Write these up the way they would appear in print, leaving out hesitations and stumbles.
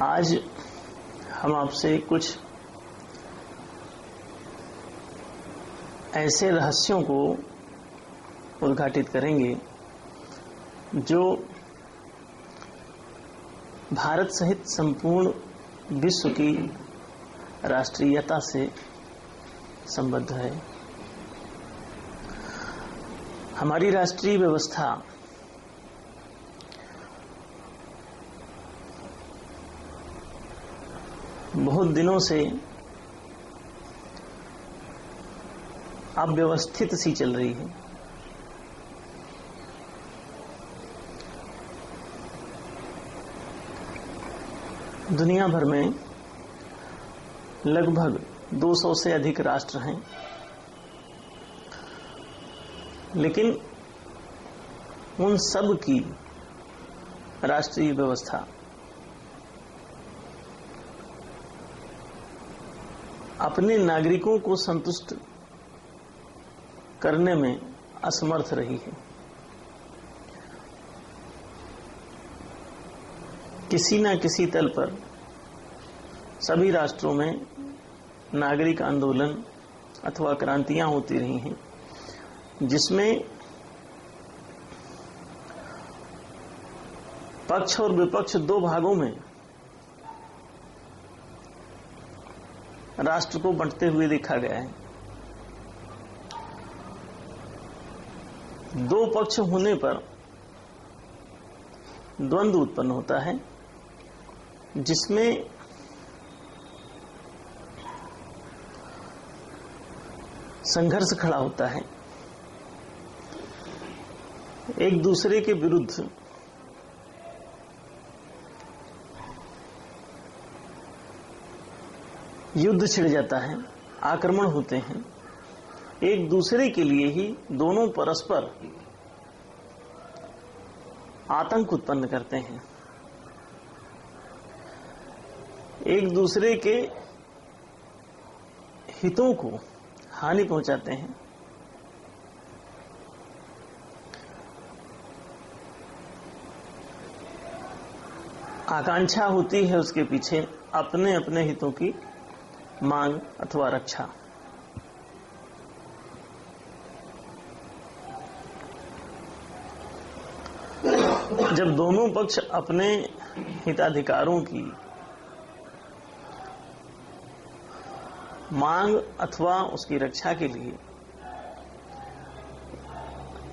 आज हम आपसे कुछ ऐसे रहस्यों को उद्घाटित करेंगे जो भारत सहित संपूर्ण विश्व की राष्ट्रीयता से संबद्ध है। हमारी राष्ट्रीय व्यवस्था बहुत दिनों से अव्यवस्थित सी चल रही है। दुनिया भर में लगभग 200 से अधिक राष्ट्र हैं, लेकिन उन सब की राष्ट्रीय व्यवस्था अपने नागरिकों को संतुष्ट करने में असमर्थ रही है। किसी न किसी तल पर सभी राष्ट्रों में नागरिक आंदोलन अथवा क्रांतियां होती रही हैं, जिसमें पक्ष और विपक्ष दो भागों में राष्ट्र को बांटते हुए देखा गया है। दो पक्ष होने पर द्वंद्व उत्पन्न होता है, जिसमें संघर्ष खड़ा होता है। एक दूसरे के विरुद्ध युद्ध छिड़ जाता है, आक्रमण होते हैं। एक दूसरे के लिए ही दोनों परस्पर आतंक उत्पन्न करते हैं, एक दूसरे के हितों को हानि पहुंचाते हैं। आकांक्षा होती है उसके पीछे अपने अपने हितों की मांग अथवा रक्षा। जब दोनों पक्ष अपने हिताधिकारों की मांग अथवा उसकी रक्षा के लिए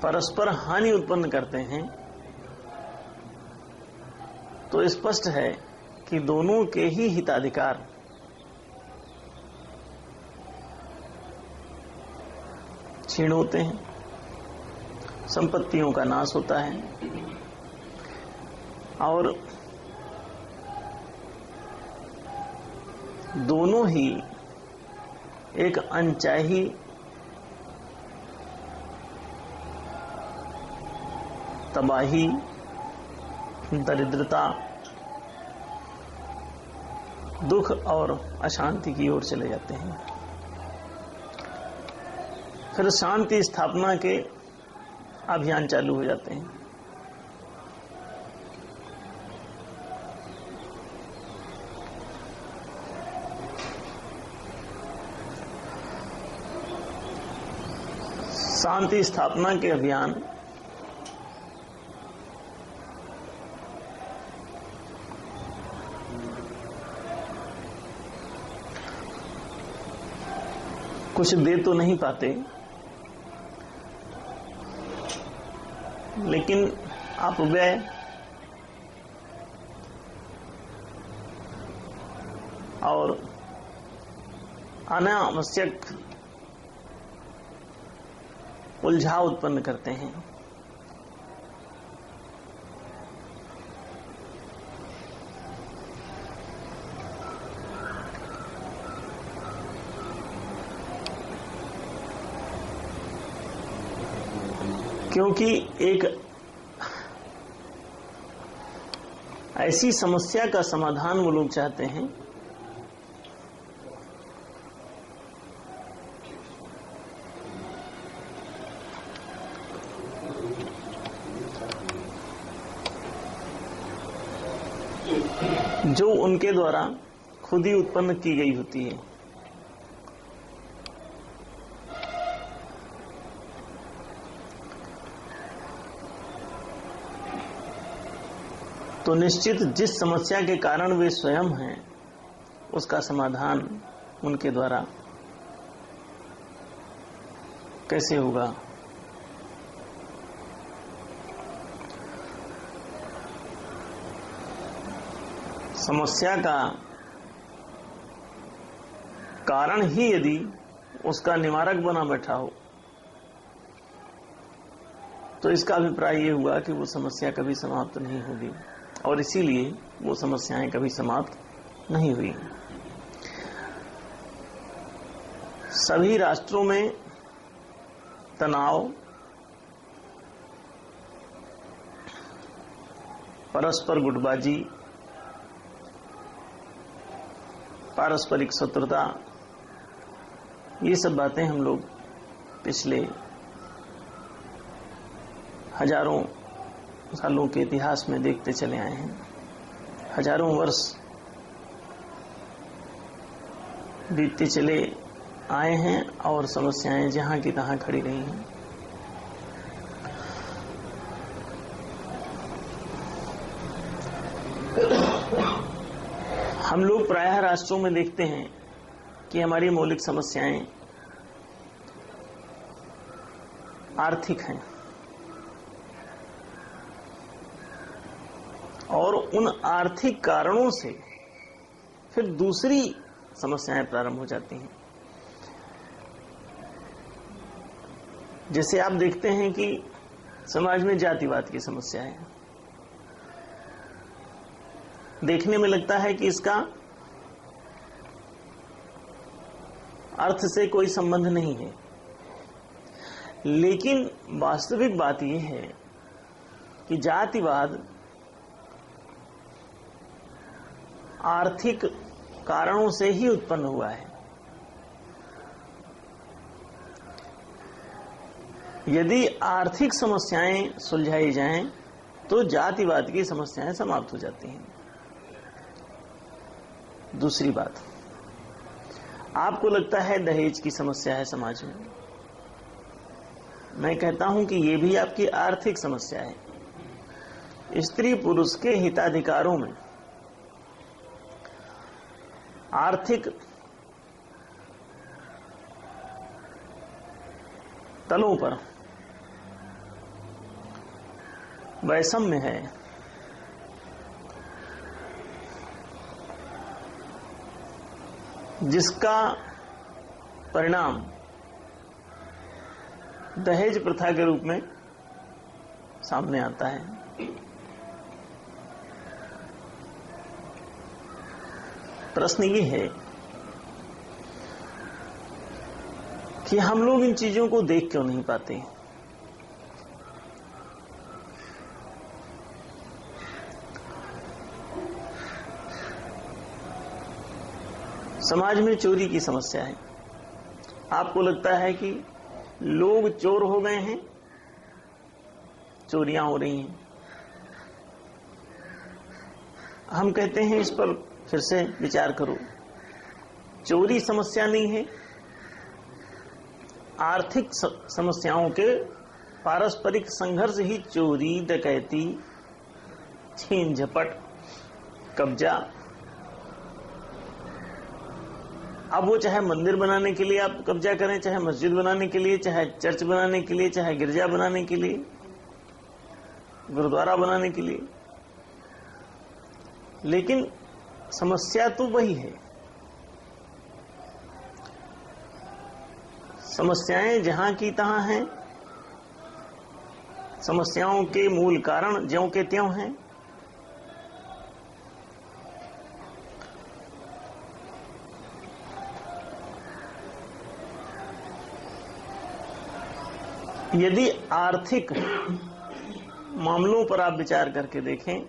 परस्पर हानि उत्पन्न करते हैं, तो स्पष्ट है कि दोनों के ही हिताधिकार क्षीण होते हैं, संपत्तियों का नाश होता है और दोनों ही एक अनचाही तबाही, दरिद्रता, दुख और अशांति की ओर चले जाते हैं। फिर शांति स्थापना के अभियान चालू हो जाते हैं। शांति स्थापना के अभियान कुछ दे तो नहीं पाते, लेकिन अपव्यय और अनावश्यक उलझाव उत्पन्न करते हैं। क्योंकि एक ऐसी समस्या का समाधान वो लोग चाहते हैं जो उनके द्वारा खुद ही उत्पन्न की गई होती है। तो निश्चित जिस समस्या के कारण वे स्वयं हैं, उसका समाधान उनके द्वारा कैसे होगा? समस्या का कारण ही यदि उसका निवारक बना बैठा हो, तो इसका अभिप्राय ये हुआ कि वो समस्या कभी समाप्त नहीं होगी, और इसीलिए वो समस्याएं कभी समाप्त नहीं हुई। सभी राष्ट्रों में तनाव, परस्पर गुटबाजी, पारस्परिक शत्रुता, ये सब बातें हम लोग पिछले हजारों सालों के इतिहास में देखते चले आए हैं। हजारों वर्ष बीतते चले आए हैं और समस्याएं जहां की तहां खड़ी रही हैं। हम लोग प्रायः राष्ट्रों में देखते हैं कि हमारी मौलिक समस्याएं आर्थिक हैं, और उन आर्थिक कारणों से फिर दूसरी समस्याएं प्रारंभ हो जाती हैं। जैसे आप देखते हैं कि समाज में जातिवाद की समस्या है। देखने में लगता है कि इसका अर्थ से कोई संबंध नहीं है, लेकिन वास्तविक बात यह है कि जातिवाद आर्थिक कारणों से ही उत्पन्न हुआ है। यदि आर्थिक समस्याएं सुलझाई जाएं, तो जातिवाद की समस्याएं समाप्त हो जाती हैं। दूसरी बात, आपको लगता है दहेज की समस्या है समाज में। मैं कहता हूं कि यह भी आपकी आर्थिक समस्या है। स्त्री पुरुष के हिताधिकारों में आर्थिक तलों पर वैषम्य है। जिसका परिणाम दहेज प्रथा के रूप में सामने आता है। प्रश्न ये है कि हम लोग इन चीजों को देख क्यों नहीं पाते? समाज में चोरी की समस्या है। आपको लगता है कि लोग चोर हो गए हैं, चोरियां हो रही हैं। हम कहते हैं इस पर फिर से विचार करो। चोरी समस्या नहीं है, आर्थिक समस्याओं के पारस्परिक संघर्ष ही चोरी, डकैती, छीन झपट, कब्जा। अब वो चाहे मंदिर बनाने के लिए आप कब्जा करें, चाहे मस्जिद बनाने के लिए, चाहे चर्च बनाने के लिए, चाहे गिरजा बनाने के लिए, गुरुद्वारा बनाने के लिए, लेकिन समस्या तो वही है। समस्याएं जहां की तहां हैं, समस्याओं के मूल कारण ज्यों के त्यों हैं। यदि आर्थिक मामलों पर आप विचार करके देखें,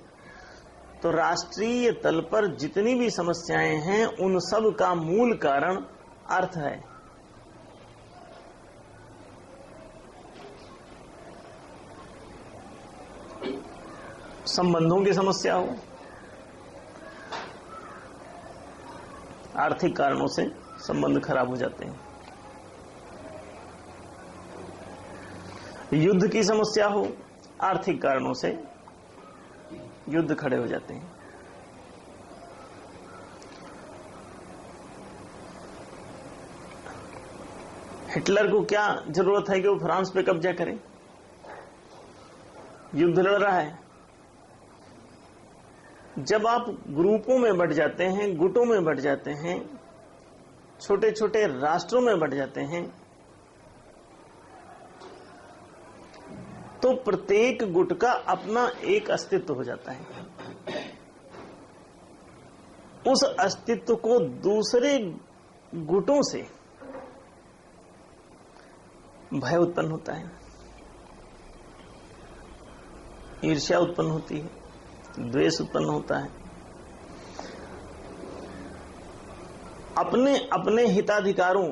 तो राष्ट्रीय तल पर जितनी भी समस्याएं हैं, उन सब का मूल कारण अर्थ है। संबंधों की समस्या हो, आर्थिक कारणों से संबंध खराब हो जाते हैं। युद्ध की समस्या हो, आर्थिक कारणों से युद्ध खड़े हो जाते हैं। हिटलर को क्या जरूरत है कि वो फ्रांस पे कब्जा करे? युद्ध लड़ रहा है। जब आप ग्रुपों में बंट जाते हैं, गुटों में बंट जाते हैं, छोटे छोटे राष्ट्रों में बंट जाते हैं, तो प्रत्येक गुट का अपना एक अस्तित्व हो जाता है। उस अस्तित्व को दूसरे गुटों से भय उत्पन्न होता है, ईर्ष्या उत्पन्न होती है, द्वेष उत्पन्न होता है, अपने अपने हिताधिकारों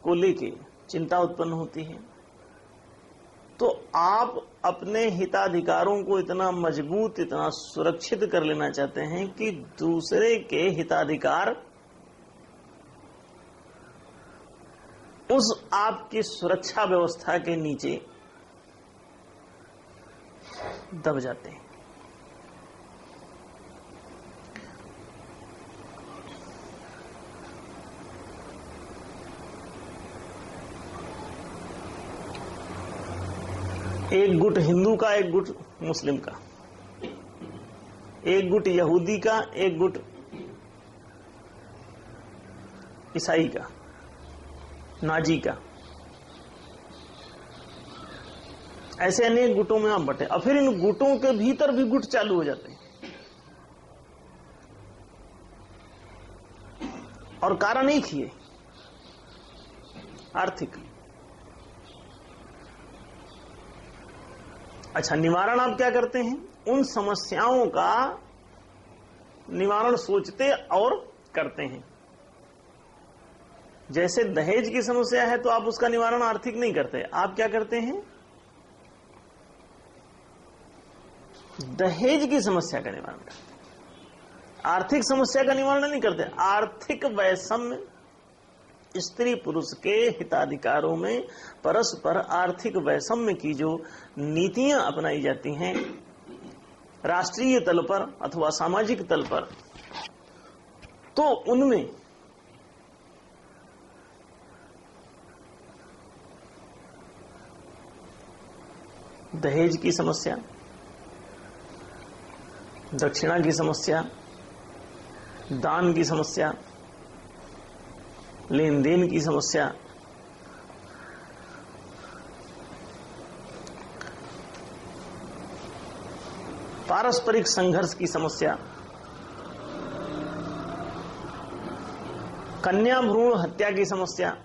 को लेके चिंता उत्पन्न होती है। तो आप अपने हिताधिकारों को इतना मजबूत, इतना सुरक्षित कर लेना चाहते हैं कि दूसरे के हिताधिकार उस आपकी सुरक्षा व्यवस्था के नीचे दब जाते हैं। एक गुट हिंदू का, एक गुट मुस्लिम का, एक गुट यहूदी का, एक गुट ईसाई का, नाजी का, ऐसे अनेक गुटों में आप बटे। और फिर इन गुटों के भीतर भी गुट चालू हो जाते हैं, और कारण एक ही है, आर्थिक। अच्छा, निवारण आप क्या करते हैं? उन समस्याओं का निवारण सोचते और करते हैं। जैसे दहेज की समस्या है तो आप उसका निवारण आर्थिक नहीं करते, आप क्या करते हैं? दहेज की समस्या का निवारण करते हैं, आर्थिक समस्या का निवारण नहीं करते। आर्थिक वैषम्य, स्त्री पुरुष के हिताधिकारों में परस्पर आर्थिक वैषम्य की जो नीतियां अपनाई जाती हैं राष्ट्रीय तल पर अथवा सामाजिक तल पर, तो उनमें दहेज की समस्या, दक्षिणा की समस्या, दान की समस्या, लेन देन की समस्या, पारस्परिक संघर्ष की समस्या, कन्या भ्रूण हत्या की समस्या।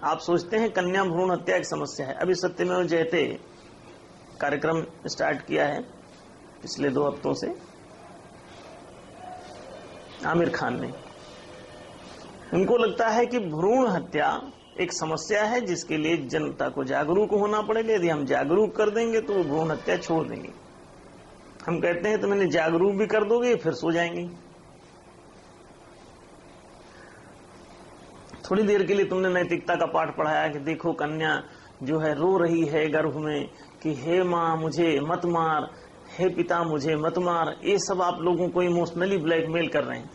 आप सोचते हैं कन्या भ्रूण हत्या की समस्या है। अभी सत्यमेव जयते कार्यक्रम स्टार्ट किया है पिछले 2 हफ्तों से आमिर खान ने। उनको लगता है कि भ्रूण हत्या एक समस्या है जिसके लिए जनता को जागरूक होना पड़ेगा। यदि हम जागरूक कर देंगे तो वो भ्रूण हत्या छोड़ देंगे। हम कहते हैं तो मैंने जागरूक भी कर दोगे फिर सो जाएंगे। थोड़ी देर के लिए तुमने नैतिकता का पाठ पढ़ाया कि देखो कन्या जो है रो रही है गर्भ में कि हे माँ मुझे मत मार, हे पिता मुझे मत मार। ये सब आप लोगों को इमोशनली ब्लैकमेल कर रहे हैं।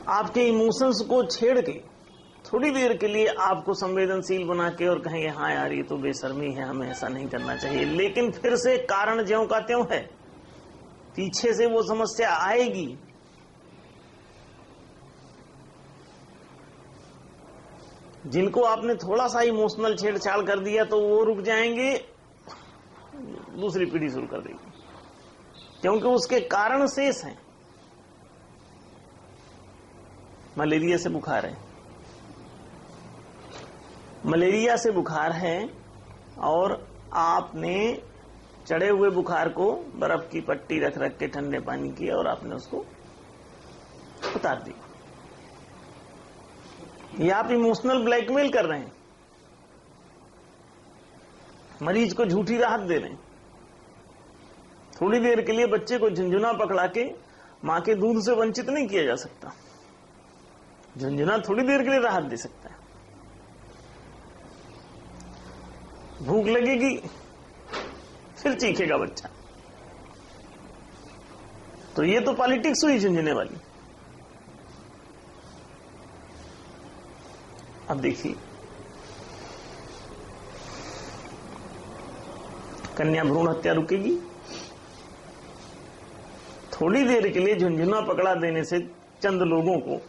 आपके इमोशंस को छेड़ के थोड़ी देर के लिए आपको संवेदनशील बना के और कहेंगे हाँ यार ये तो बेशर्मी है, हमें ऐसा नहीं करना चाहिए। लेकिन फिर से कारण ज्यों का त्यों है, पीछे से वो समस्या आएगी। जिनको आपने थोड़ा सा इमोशनल छेड़छाड़ कर दिया तो वो रुक जाएंगे, दूसरी पीढ़ी शुरू कर देगी, क्योंकि उसके कारण शेष हैं। मलेरिया से बुखार है, मलेरिया से बुखार है और आपने चढ़े हुए बुखार को बर्फ की पट्टी रख रख के ठंडे पानी किया और आपने उसको उतार दिया। ये आप इमोशनल ब्लैकमेल कर रहे हैं, मरीज को झूठी राहत दे रहे हैं। थोड़ी देर के लिए बच्चे को झुंझुना पकड़ा के मां के दूध से वंचित नहीं किया जा सकता। झुंझुना थोड़ी देर के लिए राहत दे सकता है। भूख लगेगी फिर चीखेगा बच्चा। तो ये तो पॉलिटिक्स हुई झुंझुने वाली। अब देखिए, कन्या भ्रूण हत्या रुकेगी? थोड़ी देर के लिए झुंझुना पकड़ा देने से चंद लोगों को,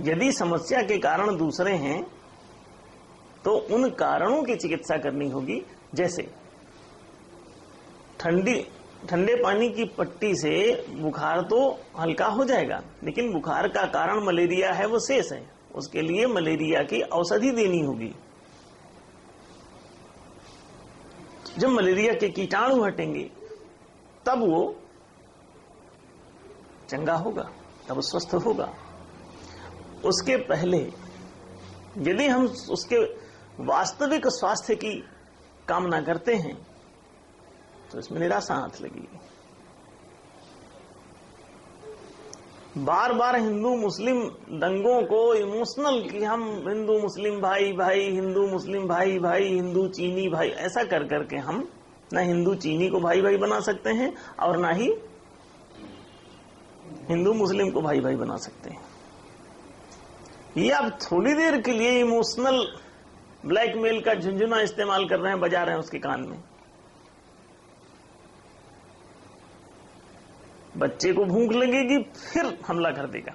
यदि समस्या के कारण दूसरे हैं तो उन कारणों की चिकित्सा करनी होगी। जैसे ठंडे पानी की पट्टी से बुखार तो हल्का हो जाएगा, लेकिन बुखार का कारण मलेरिया है वो शेष है। उसके लिए मलेरिया की औषधि देनी होगी। जब मलेरिया के कीटाणु हटेंगे तब वो चंगा होगा, तब स्वस्थ होगा। उसके पहले यदि हम उसके वास्तविक स्वास्थ्य की कामना करते हैं तो इसमें निराशा हाथ लगेगी। बार बार हिंदू मुस्लिम दंगों को इमोशनल कि हम हिंदू मुस्लिम भाई भाई, हिंदू मुस्लिम भाई भाई, हिंदू चीनी भाई, ऐसा कर करके हम ना हिंदू चीनी को भाई भाई बना सकते हैं और ना ही हिंदू मुस्लिम को भाई भाई बना सकते हैं। ये आप थोड़ी देर के लिए इमोशनल ब्लैकमेल का झुंझुना इस्तेमाल कर रहे हैं, बजा रहे हैं उसके कान में। बच्चे को भूख लगेगी फिर हमला कर देगा।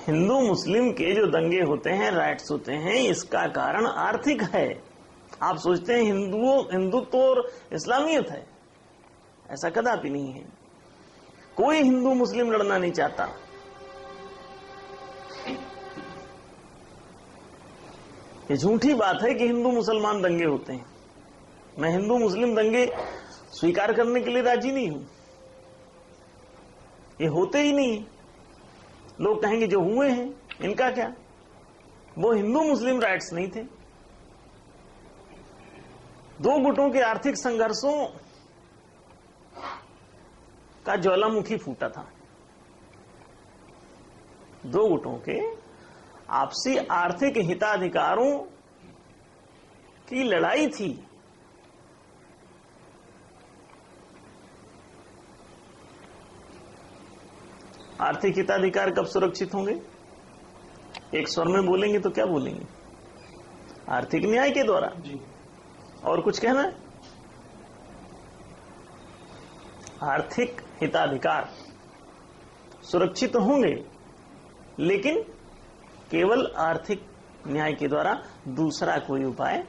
हिंदू मुस्लिम के जो दंगे होते हैं, राइट्स होते हैं, इसका कारण आर्थिक है। आप सोचते हैं हिंदुत्व और इस्लामियत है, ऐसा कदापि नहीं है। कोई हिंदू मुस्लिम लड़ना नहीं चाहता। ये झूठी बात है कि हिंदू मुसलमान दंगे होते हैं। मैं हिंदू मुस्लिम दंगे स्वीकार करने के लिए राजी नहीं हूं। ये होते ही नहीं। लोग कहेंगे जो हुए हैं इनका क्या, वो हिंदू मुस्लिम राइट्स नहीं थे। दो गुटों के आर्थिक संघर्षों का ज्वालामुखी फूटा था। दो गुटों के आपसी आर्थिक हिताधिकारों की लड़ाई थी। आर्थिक हिताधिकार कब सुरक्षित होंगे? एक स्वर में बोलेंगे तो क्या बोलेंगे? आर्थिक न्याय के द्वारा। और कुछ कहना है? आर्थिक हिताधिकार सुरक्षित होंगे, लेकिन केवल आर्थिक न्याय के द्वारा। दूसरा कोई उपाय